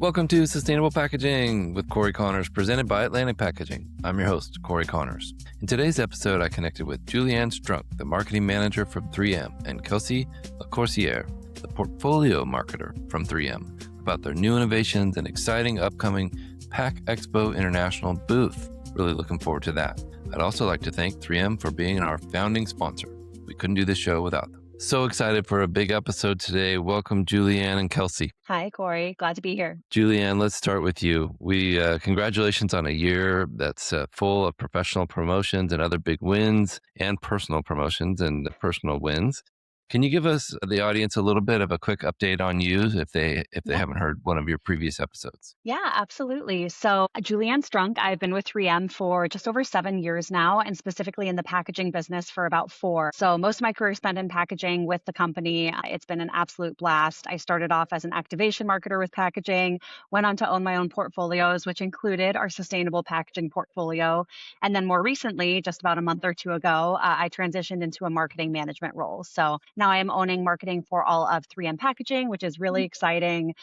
Welcome to Sustainable Packaging with Cory Connors, presented by Atlantic Packaging. I'm your host, Cory Connors. In today's episode, I connected with Julianne Strunk, the marketing manager from 3M, and Kelsey LaCoursiere, the portfolio marketer from 3M, about their new innovations and exciting upcoming PACK EXPO International booth. Really looking forward to that. I'd also like to thank 3M for being our founding sponsor. We couldn't do this show without them. So excited for a big episode today. Welcome, Julianne and Kelsey. Hi, Cory. Glad to be here. Julianne, let's start with you. Congratulations on a year that's full of professional promotions and other big wins, and personal promotions and personal wins. Can you give us, the audience, a little bit of a quick update on you if they haven't heard one of your previous episodes? Yeah, absolutely. So, Julianne Strunk, I've been with 3M for just over 7 years now, and specifically in the packaging business for about 4. So, most of my career spent in packaging with the company. It's been an absolute blast. I started off as an activation marketer with packaging, went on to own my own portfolios, which included our sustainable packaging portfolio. And then more recently, just about a month or two ago, I transitioned into a marketing management role. So, now I am owning marketing for all of 3M packaging, which is really exciting.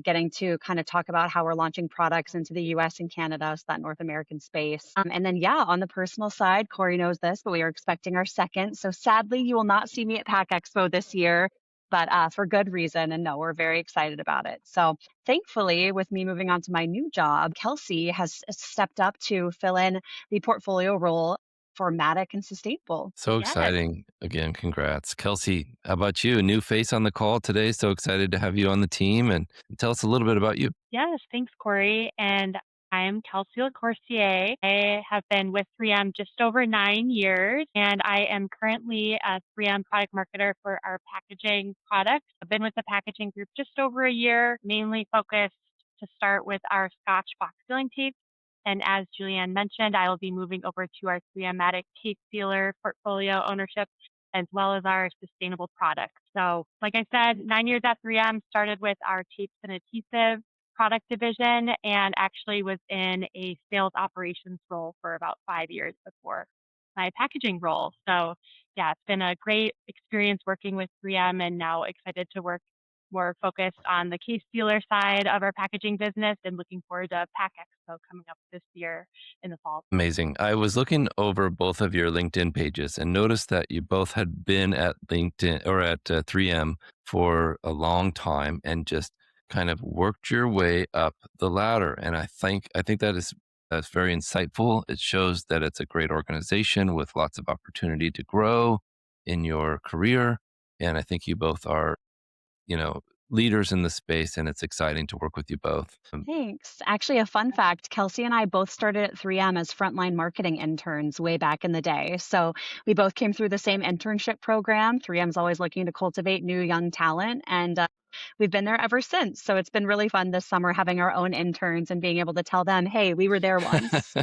Getting to kind of talk about how we're launching products into the US and Canada, so that North American space. And then, yeah, on the personal side, Cory knows this, but we are expecting our second. So sadly, you will not see me at PACK EXPO this year, but for good reason. And no, we're very excited about it. So thankfully, with me moving on to my new job, Kelsey has stepped up to fill in the portfolio role for Matic and Sustainable. So Yes. exciting. Again, congrats. Kelsey, how about you? A new face on the call today. So excited to have you on the team, and tell us a little bit about you. Yes, thanks, Cory. And I'm Kelsey LaCoursiere. I have been with 3M just over 9 years, and I am currently a 3M product marketer for our packaging products. I've been with the packaging group just over a year, mainly focused to start with our Scotch box sealing tape. And as Julianne mentioned, I will be moving over to our 3M Matic tape sealer portfolio ownership, as well as our sustainable products. So, like I said, 9 years at 3M, started with our tapes and adhesive product division, and actually was in a sales operations role for about 5 years before my packaging role. So, yeah, it's been a great experience working with 3M, and now excited to work more focused on the case sealer side of our packaging business, and looking forward to PACK EXPO coming up this year in the fall. Amazing. I was looking over both of your LinkedIn pages and noticed that you both had been at LinkedIn or at 3M for a long time and just kind of worked your way up the ladder. And I think that's very insightful. It shows that it's a great organization with lots of opportunity to grow in your career. And I think you both are, leaders in the space, and it's exciting to work with you both. Thanks. Actually, a fun fact, Kelsey and I both started at 3M as frontline marketing interns way back in the day. So we both came through the same internship program. 3M's always looking to cultivate new young talent, and we've been there ever since. So it's been really fun this summer having our own interns and being able to tell them, hey, we were there once.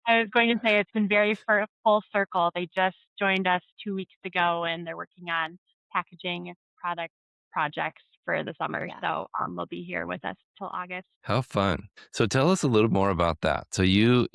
I was going to say it's been very full circle. They just joined us 2 weeks ago, and they're working on packaging product projects for the summer. Yeah. So they'll be here with us till August. How fun. So tell us a little more about that. So you're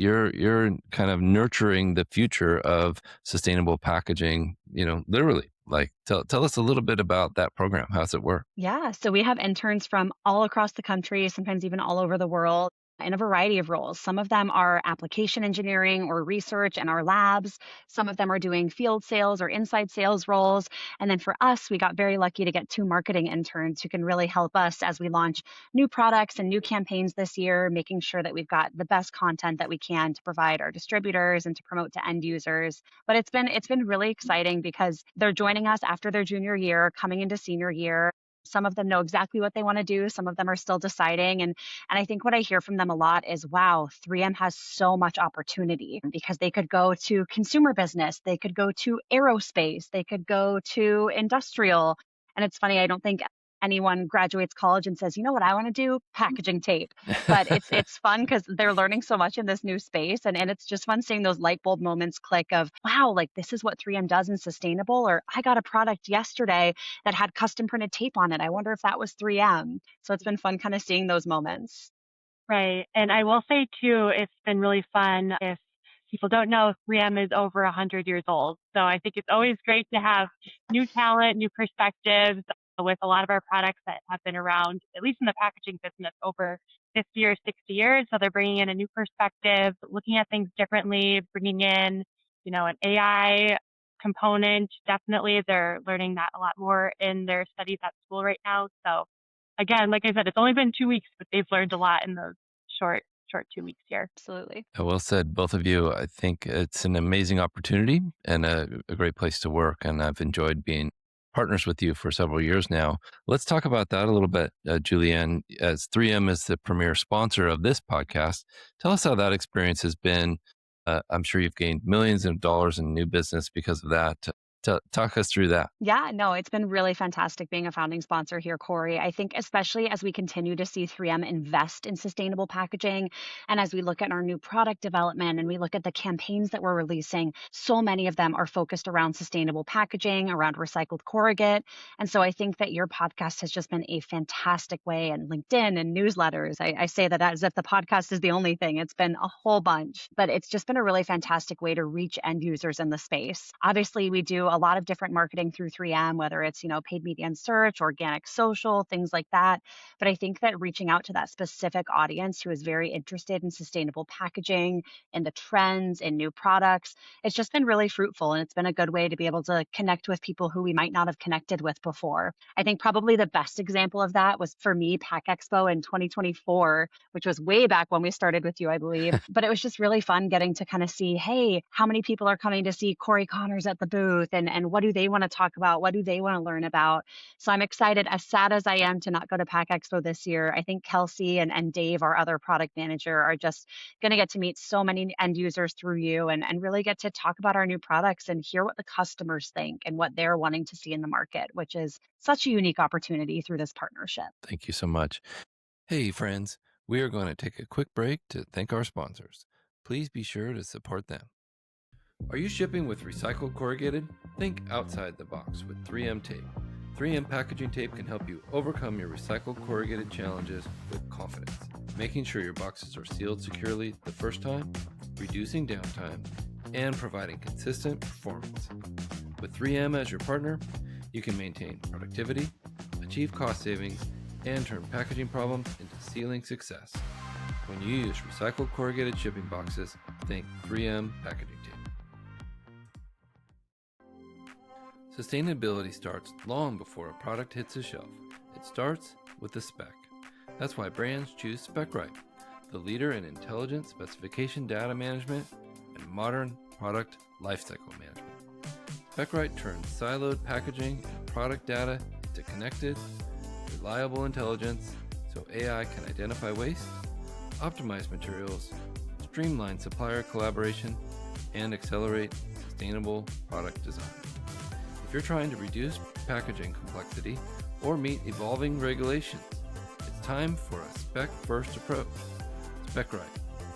kind of nurturing the future of sustainable packaging, literally. Like tell us a little bit about that program. How's it work? Yeah. So we have interns from all across the country, sometimes even all over the world, in a variety of roles. Some of them are application engineering or research in our labs. Some of them are doing field sales or inside sales roles. And then for us, we got very lucky to get 2 marketing interns who can really help us as we launch new products and new campaigns this year, making sure that we've got the best content that we can to provide our distributors and to promote to end users. But it's been really exciting because they're joining us after their junior year, coming into senior year. Some of them know exactly what they want to do. Some of them are still deciding. And I think what I hear from them a lot is, wow, 3M has so much opportunity, because they could go to consumer business, they could go to aerospace, they could go to industrial. And it's funny, I don't think anyone graduates college and says, you know what I want to do? Packaging tape. But it's fun because they're learning so much in this new space. And it's just fun seeing those light bulb moments click of, wow, like this is what 3M does in sustainable, or I got a product yesterday that had custom printed tape on it. I wonder if that was 3M. So it's been fun kind of seeing those moments. Right. And I will say too, it's been really fun. If people don't know, 3M is over 100 years old. So I think it's always great to have new talent, new perspectives. with a lot of our products that have been around, at least in the packaging business, over 50 or 60 years. So they're bringing in a new perspective, looking at things differently, bringing in, an AI component. Definitely, they're learning that a lot more in their studies at school right now. So again, like I said, it's only been 2 weeks, but they've learned a lot in those short 2 weeks here. Absolutely. Well said, both of you. I think it's an amazing opportunity and a great place to work. And I've enjoyed being partners with you for several years now. Let's talk about that a little bit, Julianne. As 3M is the premier sponsor of this podcast, tell us how that experience has been. I'm sure you've gained millions of dollars in new business because of that. Talk us through that. Yeah, no, it's been really fantastic being a founding sponsor here, Corey. I think especially as we continue to see 3M invest in sustainable packaging and as we look at our new product development and we look at the campaigns that we're releasing, so many of them are focused around sustainable packaging, around recycled corrugate. And so I think that your podcast has just been a fantastic way, and LinkedIn and newsletters. I say that as if the podcast is the only thing. It's been a whole bunch, but it's just been a really fantastic way to reach end users in the space. Obviously, we do a lot of different marketing through 3M, whether it's, paid media and search, organic social, things like that. But I think that reaching out to that specific audience who is very interested in sustainable packaging, in the trends, in new products, it's just been really fruitful. And it's been a good way to be able to connect with people who we might not have connected with before. I think probably the best example of that was for me, PACK EXPO in 2024, which was way back when we started with you, I believe. But it was just really fun getting to kind of see, hey, how many people are coming to see Cory Connors at the booth, and what do they want to talk about? What do they want to learn about? So I'm excited, as sad as I am to not go to PACK EXPO this year. I think Kelsey and Dave, our other product manager, are just going to get to meet so many end users through you and really get to talk about our new products and hear what the customers think and what they're wanting to see in the market, which is such a unique opportunity through this partnership. Thank you so much. Hey, friends, we are going to take a quick break to thank our sponsors. Please be sure to support them. Are you shipping with recycled corrugated? Think outside the box with 3M tape. 3M packaging tape can help you overcome your recycled corrugated challenges with confidence, making sure your boxes are sealed securely the first time, reducing downtime, and providing consistent performance. With 3M as your partner, you can maintain productivity, achieve cost savings, and turn packaging problems into sealing success. When you use recycled corrugated shipping boxes, think 3M packaging tape. Sustainability starts long before a product hits a shelf. It starts with the spec. That's why brands choose SpecRite, the leader in intelligent specification data management and modern product lifecycle management. SpecRite turns siloed packaging and product data into connected, reliable intelligence so AI can identify waste, optimize materials, streamline supplier collaboration, and accelerate sustainable product design. If you're trying to reduce packaging complexity or meet evolving regulations, it's time for a spec-first approach. SpecRite,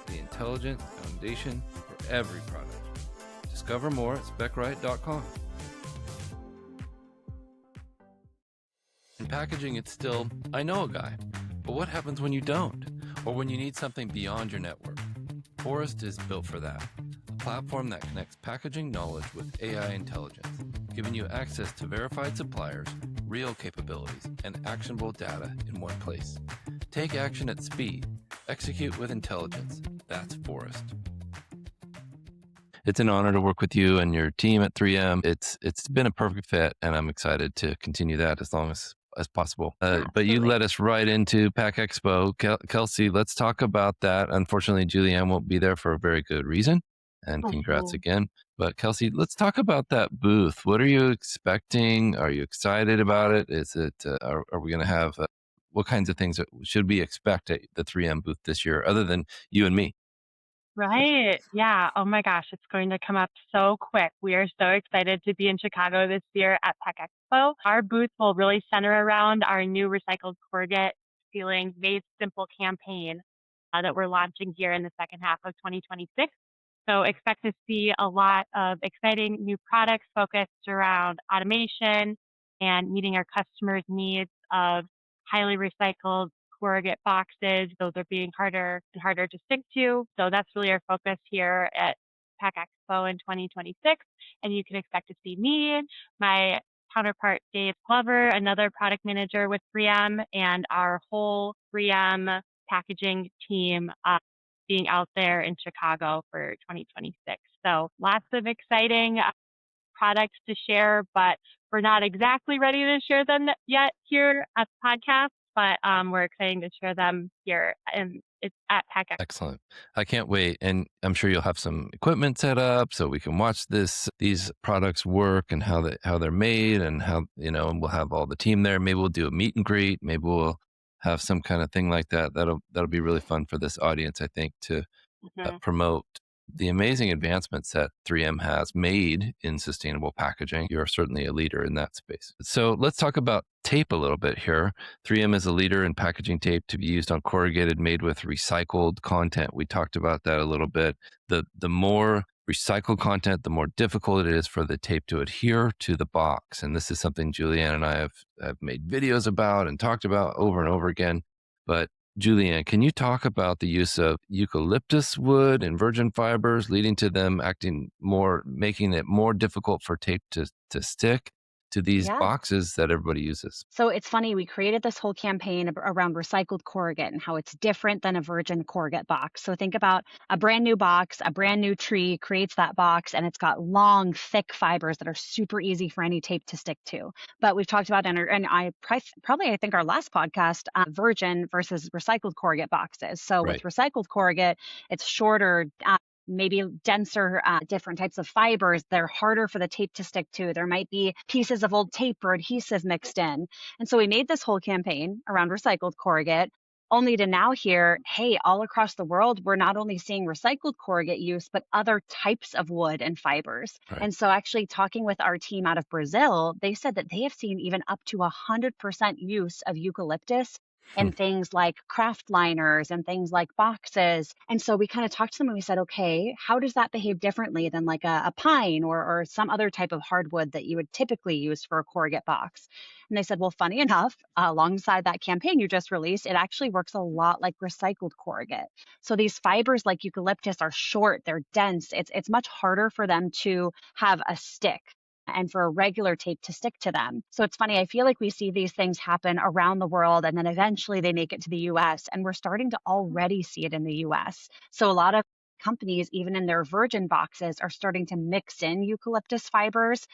the intelligent foundation for every product. Discover more at specrite.com. In packaging, it's still, I know a guy. But what happens when you don't? Or when you need something beyond your network? Forest is built for that. A platform that connects packaging knowledge with AI intelligence, giving you access to verified suppliers, real capabilities, and actionable data in one place. Take action at speed. Execute with intelligence. That's Forest. It's an honor to work with you and your team at 3M. It's been a perfect fit, and I'm excited to continue that as long as possible. But you led us right into PACK EXPO. Kelsey, let's talk about that. Unfortunately, Julianne won't be there for a very good reason. And congrats again. But Kelsey, let's talk about that booth. What are you expecting? Are you excited about it? Is it? Are we going to have? What kinds of things should we expect at the 3M booth this year, other than you and me? Right. Yeah. Oh my gosh, it's going to come up so quick. We are so excited to be in Chicago this year at PACK EXPO. Our booth will really center around our new recycled corrugate sealing made simple campaign that we're launching here in the second half of 2026. So expect to see a lot of exciting new products focused around automation and meeting our customers' needs of highly recycled corrugate boxes. Those are being harder and harder to stick to. So that's really our focus here at PACK EXPO in 2026. And you can expect to see me, my counterpart, Dave Glover, another product manager with 3M, and our whole 3M packaging team being out there in Chicago for 2026. So lots of exciting products to share, but we're not exactly ready to share them yet here at the podcast, but we're excited to share them here, and it's at PACK EXPO. Excellent. I can't wait. And I'm sure you'll have some equipment set up so we can watch these products work and how they're made and how, and we'll have all the team there. Maybe we'll do a meet and greet. Maybe we'll have some kind of thing like that. That'll be really fun for this audience, I think, to promote the amazing advancements that 3M has made in sustainable packaging. You're certainly a leader in that space. So let's talk about tape a little bit here. 3M is a leader in packaging tape to be used on corrugated made with recycled content. We talked about that a little bit. The more recycled content, the more difficult it is for the tape to adhere to the box. And this is something Julianne and I have made videos about and talked about over and over again. But Julianne, can you talk about the use of eucalyptus wood and virgin fibers, leading to them making it more difficult for tape to stick to these boxes that everybody uses? So it's funny, we created this whole campaign around recycled corrugate and how it's different than a virgin corrugate box. So think about a brand new box, a brand new tree creates that box, and it's got long, thick fibers that are super easy for any tape to stick to. But we've talked about, I think our last podcast, virgin versus recycled corrugate boxes. So with recycled corrugate, it's shorter, maybe denser, different types of fibers. They're harder for the tape to stick to. There might be pieces of old tape or adhesive mixed in. And so we made this whole campaign around recycled corrugate, only to now hear, hey, all across the world, we're not only seeing recycled corrugate use, but other types of wood and fibers. And so actually talking with our team out of Brazil, they said that they have seen even up to 100% use of eucalyptus and things like craft liners and things like boxes. And so we kind of talked to them and we said, okay, how does that behave differently than like a pine or some other type of hardwood that you would typically use for a corrugate box? And they said, well, funny enough, alongside that campaign you just released, it actually works a lot like recycled corrugate. So these fibers like eucalyptus are short, they're dense. It's much harder for them to have a stick and for a regular tape to stick to them. So it's funny, I feel like we see these things happen around the world and then eventually they make it to the US, and we're starting to already see it in the US. So a lot of companies, even in their virgin boxes, are starting to mix in eucalyptus fibers.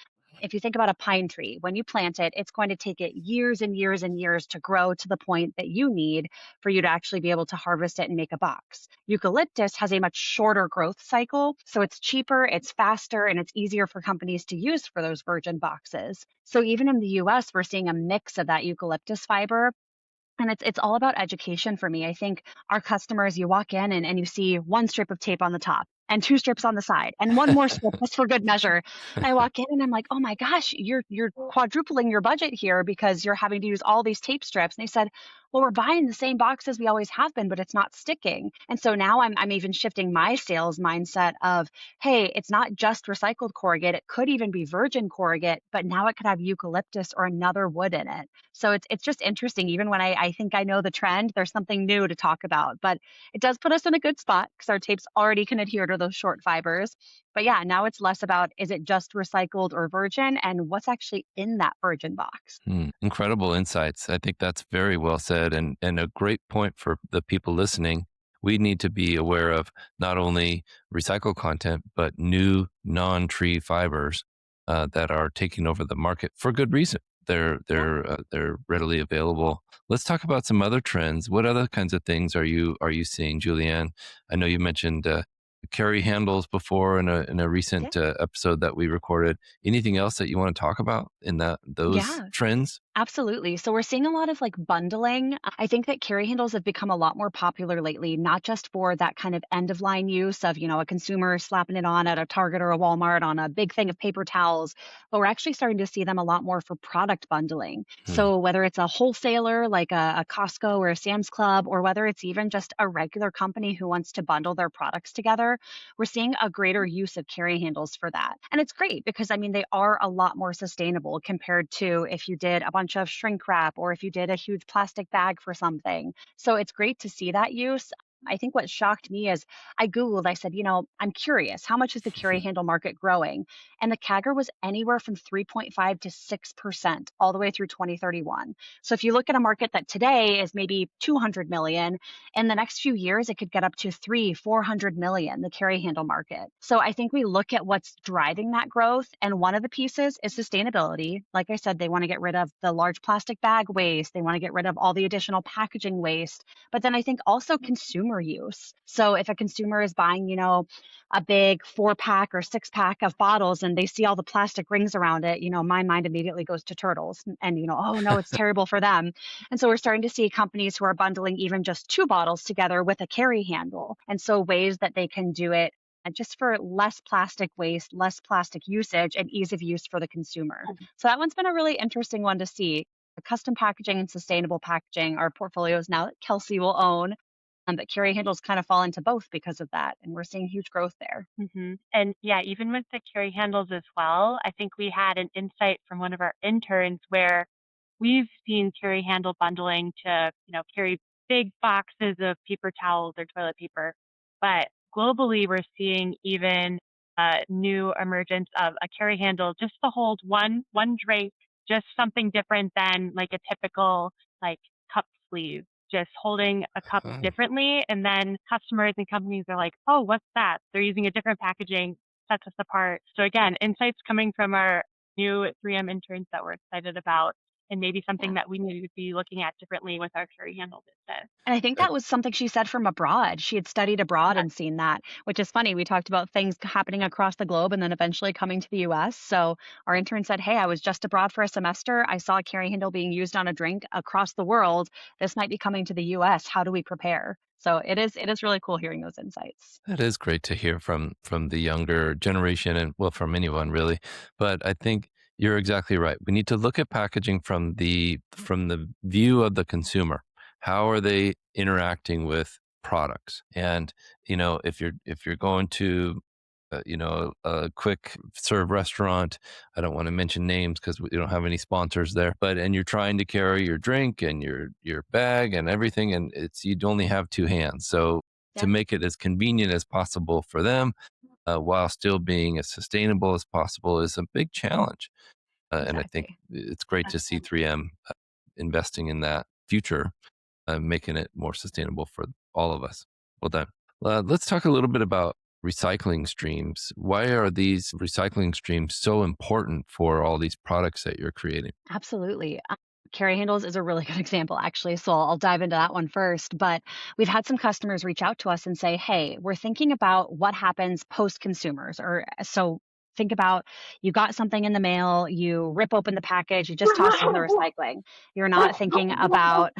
If you think about a pine tree, when you plant it, it's going to take it years and years and years to grow to the point that you need for you to actually be able to harvest it and make a box. Eucalyptus has a much shorter growth cycle, so it's cheaper, it's faster, and it's easier for companies to use for those virgin boxes. So even in the US, we're seeing a mix of that eucalyptus fiber. And it's all about education for me. I think our customers, you walk in and you see one strip of tape on the top and two strips on the side and one more strip just for good measure. And I walk in and I'm like, oh my gosh, you're quadrupling your budget here because you're having to use all these tape strips. And they said, well, we're buying the same boxes we always have been, but it's not sticking. And so now I'm even shifting my sales mindset of, hey, it's not just recycled corrugate. It could even be virgin corrugate, but now it could have eucalyptus or another wood in it. So it's just interesting. Even when I think I know the trend, there's something new to talk about. But it does put us in a good spot because our tapes already can adhere to those short fibers. But yeah, now it's less about, is it just recycled or virgin, and what's actually in that virgin box. Incredible insights. I think that's very well said, and a great point for the people listening. We need to be aware of not only recycled content, but new non-tree fibers that are taking over the market for good reason. They're readily available. Let's talk about some other trends. What other kinds of things are you seeing, Julianne? I know you mentioned carry handles before in a recent episode that we recorded. Anything else that you want to talk about in those trends? Absolutely. So we're seeing a lot of like bundling. I think that carry handles have become a lot more popular lately, not just for that kind of end of line use of, a consumer slapping it on at a Target or a Walmart on a big thing of paper towels, but we're actually starting to see them a lot more for product bundling. So whether it's a wholesaler like a Costco or a Sam's Club, or whether it's even just a regular company who wants to bundle their products together, we're seeing a greater use of carry handles for that. And it's great because, they are a lot more sustainable compared to if you did a bunch of shrink wrap or if you did a huge plastic bag for something. So it's great to see that use. I think what shocked me is I Googled, I said, I'm curious, how much is the carry handle market growing? And the CAGR was anywhere from 3.5 to 6% all the way through 2031. So if you look at a market that today is maybe 200 million, in the next few years, it could get up to 400 million, the carry handle market. So I think we look at what's driving that growth. And one of the pieces is sustainability. Like I said, they want to get rid of the large plastic bag waste. They want to get rid of all the additional packaging waste. But then I think also consumer use. So if a consumer is buying, a big 4-pack or 6-pack of bottles and they see all the plastic rings around it, my mind immediately goes to turtles and, oh no, it's terrible for them. And so we're starting to see companies who are bundling even just 2 bottles together with a carry handle. And so ways that they can do it just for less plastic waste, less plastic usage, and ease of use for the consumer. So that one's been a really interesting one to see. Custom packaging and sustainable packaging are portfolios now that Kelsey will own. But carry handles kind of fall into both because of that. And we're seeing huge growth there. And yeah, even with the carry handles as well, I think we had an insight from one of our interns where we've seen carry handle bundling to, carry big boxes of paper towels or toilet paper. But globally, we're seeing even a new emergence of a carry handle just to hold one drink, just something different than like a typical like cup sleeve, just holding a cup Oh, differently. And then customers and companies are like, oh, what's that? They're using a different packaging, sets us apart. So again, insights coming from our new 3M interns that we're excited about, and maybe something that we need to be looking at differently with our carry handle business. And I think I- that was something she said from abroad. She had studied abroad and seen that, which is funny. We talked about things happening across the globe and then eventually coming to the US. So our intern said, hey, I was just abroad for a semester. I saw a carry handle being used on a drink across the world. This might be coming to the US. How do we prepare? So it is really cool hearing those insights. That is great to hear from the younger generation and well, from anyone really. But I think you're exactly right. We need to look at packaging from the view of the consumer. How are they interacting with products? And if you're going to a quick serve restaurant. I don't want to mention names because we don't have any sponsors there. And you're trying to carry your drink and your bag and everything, and you'd only have 2 hands. So to Yeah, make it as convenient as possible for them, while still being as sustainable as possible, is a big challenge. And I think exactly. it's great to see 3M investing in that future, making it more sustainable for all of us. Well done. Let's talk a little bit about recycling streams. Why are these recycling streams so important for all these products that you're creating? Absolutely. Carry handles is a really good example, actually. So I'll dive into that one first. But we've had some customers reach out to us and say, hey, we're thinking about what happens post consumers. Or so think about you got something in the mail, you rip open the package, you just toss it in the recycling. You're not thinking about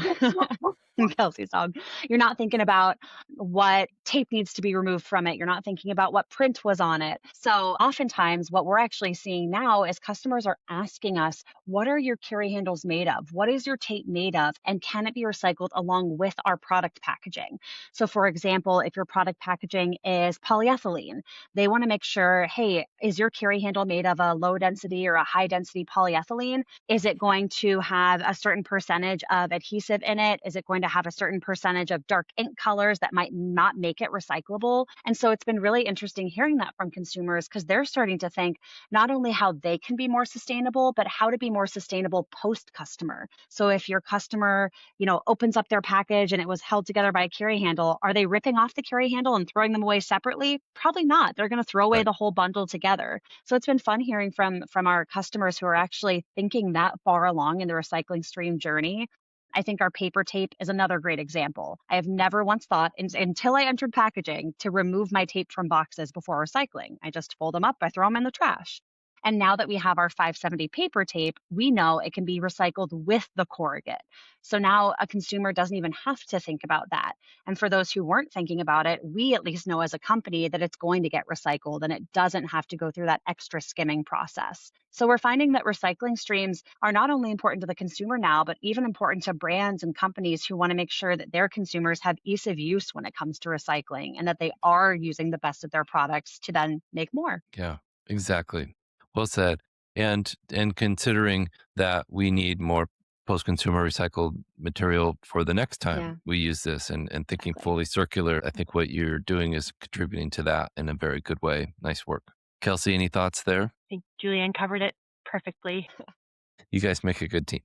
Kelsey's dog. You're not thinking about what tape needs to be removed from it. You're not thinking about what print was on it. So oftentimes what we're actually seeing now is customers are asking us, what are your carry handles made of? What is your tape made of? And can it be recycled along with our product packaging? So for example, if your product packaging is polyethylene, they want to make sure, hey, is your carry handle made of a low density or a high density polyethylene? Is it going to have a certain percentage of adhesive in it? Is it going to have a certain percentage of dark ink colors that might not make it recyclable? And so it's been really interesting hearing that from consumers because they're starting to think not only how they can be more sustainable, but how to be more sustainable post customer. So if your customer, opens up their package and it was held together by a carry handle, are they ripping off the carry handle and throwing them away separately? Probably not. They're going to throw away Right. the whole bundle together. So it's been fun hearing from our customers who are actually thinking that far along in the recycling stream journey. I think our paper tape is another great example. I have never once thought until I entered packaging to remove my tape from boxes before recycling. I just fold them up, I throw them in the trash. And now that we have our 570 paper tape, we know it can be recycled with the corrugate. So now a consumer doesn't even have to think about that. And for those who weren't thinking about it, we at least know as a company that it's going to get recycled and it doesn't have to go through that extra skimming process. So we're finding that recycling streams are not only important to the consumer now, but even important to brands and companies who want to make sure that their consumers have ease of use when it comes to recycling and that they are using the best of their products to then make more. Yeah, exactly. Well said. And considering that we need more post-consumer recycled material for the next time Yeah. we use this, and thinking Exactly. fully circular. I think what you're doing is contributing to that in a very good way. Nice work. Kelsey, any thoughts there? I think Julianne covered it perfectly. You guys make a good team.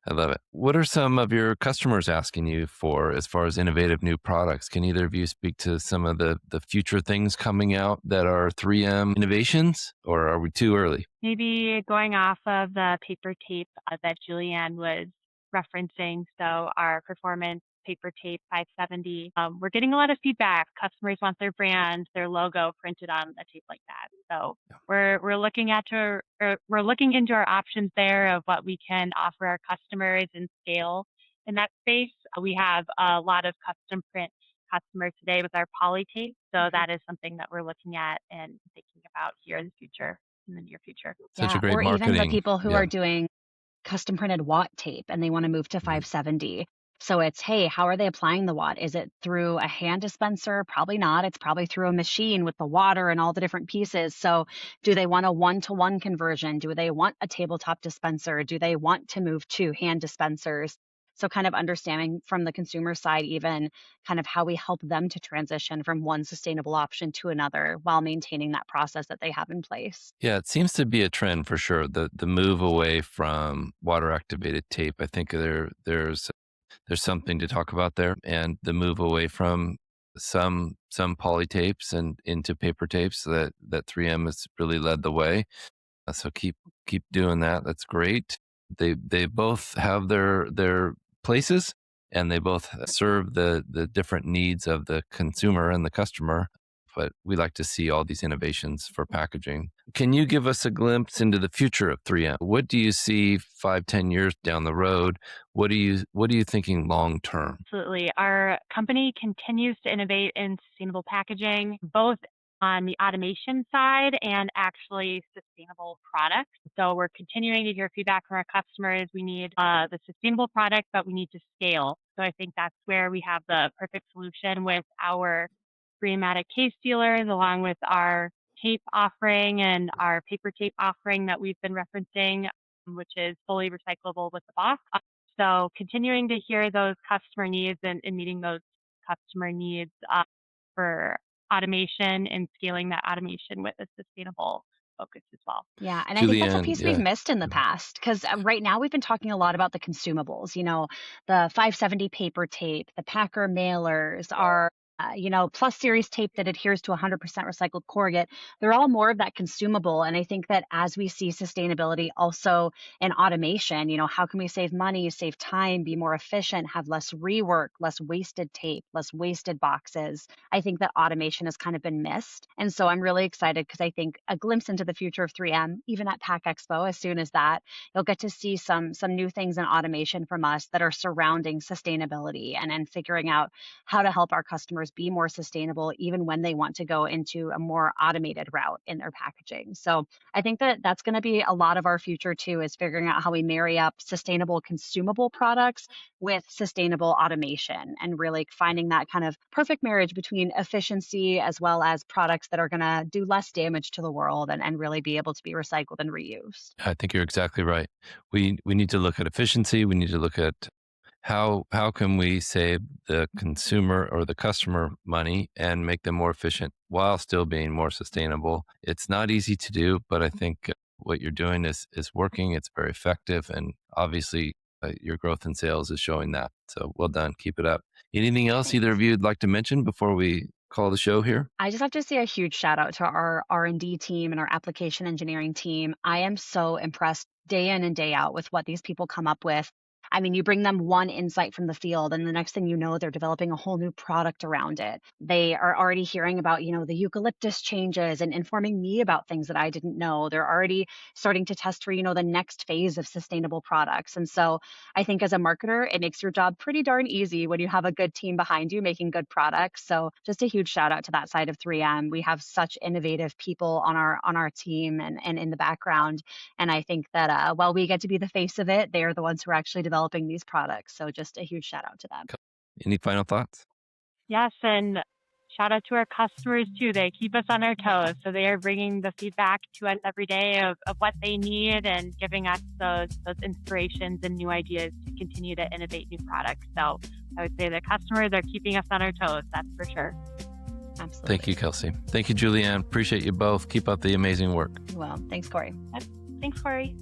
I love it. What are some of your customers asking you for as far as innovative new products? Can either of you speak to some of the future things coming out that are 3M innovations, or are we too early? Maybe going off of the paper tape that Julianne was referencing, so our performance paper tape 570, we're getting a lot of feedback. Customers want their brand, their logo printed on a tape like that. So we're looking we're looking into our options there of what we can offer our customers and scale in that space. We have a lot of custom print customers today with our poly tape, so that is something that we're looking at and thinking about here in the near future. Such a Yeah. great Or even the marketing. people who Yeah. are doing custom printed watt tape and they want to move to 570. So it's, hey, how are they applying the watt? Is it through a hand dispenser? Probably not. It's probably through a machine with the water and all the different pieces. So do they want a 1-to-1 conversion? Do they want a tabletop dispenser? Do they want to move to hand dispensers? So kind of understanding from the consumer side, even kind of how we help them to transition from one sustainable option to another while maintaining that process that they have in place. Yeah, it seems to be a trend for sure. The move away from water activated tape. I think there's something to talk about there, and the move away from some poly tapes and into paper tapes that 3M has really led the way. So keep doing that. That's great. They both have their places, and they both serve the different needs of the consumer and the customer. But we like to see all these innovations for packaging. Can you give us a glimpse into the future of 3M? What do you see 5-10 years down the road? What are you thinking long term? Absolutely. Our company continues to innovate in sustainable packaging, both on the automation side and actually sustainable products. So we're continuing to hear feedback from our customers. We need the sustainable product, but we need to scale. So I think that's where we have the perfect solution with our Matic case sealers, along with our tape offering and our paper tape offering that we've been referencing, which is fully recyclable with the box. So continuing to hear those customer needs and meeting those customer needs for automation and scaling that automation with a sustainable focus as well. Yeah, and I think that's a Julianne, piece we've yeah. missed in the past because right now we've been talking a lot about the consumables, the 570 paper tape, the Packer mailers, our plus series tape that adheres to 100% recycled corrugate. They're all more of that consumable. And I think that as we see sustainability also in automation, how can we save money, save time, be more efficient, have less rework, less wasted tape, less wasted boxes? I think that automation has kind of been missed. And so I'm really excited because I think a glimpse into the future of 3M, even at PACK EXPO, as soon as that, you'll get to see some new things in automation from us that are surrounding sustainability and figuring out how to help our customers be more sustainable, even when they want to go into a more automated route in their packaging. So I think that that's going to be a lot of our future too, is figuring out how we marry up sustainable consumable products with sustainable automation and really finding that kind of perfect marriage between efficiency as well as products that are going to do less damage to the world and really be able to be recycled and reused. I think you're exactly right. We need to look at efficiency. We need to look at how can we save the consumer or the customer money and make them more efficient while still being more sustainable. It's not easy to do, but I think what you're doing is working. It's very effective, and obviously your growth in sales is showing that. So well done. Keep it up. Anything else either of you would like to mention before we call the show here? I just have to say a huge shout out to our R&D team and our application engineering team. I am so impressed day in and day out with what these people come up with. I mean, you bring them one insight from the field, and the next thing you know, they're developing a whole new product around it. They are already hearing about, the eucalyptus changes and informing me about things that I didn't know. They're already starting to test for, the next phase of sustainable products. And so I think as a marketer, it makes your job pretty darn easy when you have a good team behind you making good products. So just a huge shout out to that side of 3M. We have such innovative people on our team and in the background. And I think that while we get to be the face of it, they are the ones who are actually developing these products. So just a huge shout out to them. Any final thoughts? Yes, and shout out to our customers too. They keep us on our toes. So they are bringing the feedback to us every day of what they need and giving us those inspirations and new ideas to continue to innovate new products. So I would say the customers are keeping us on our toes. That's for sure. Absolutely. Thank you, Kelsey. Thank you, Julianne. Appreciate you both. Keep up the amazing work. Well, thanks, Cory. Thanks, Cory.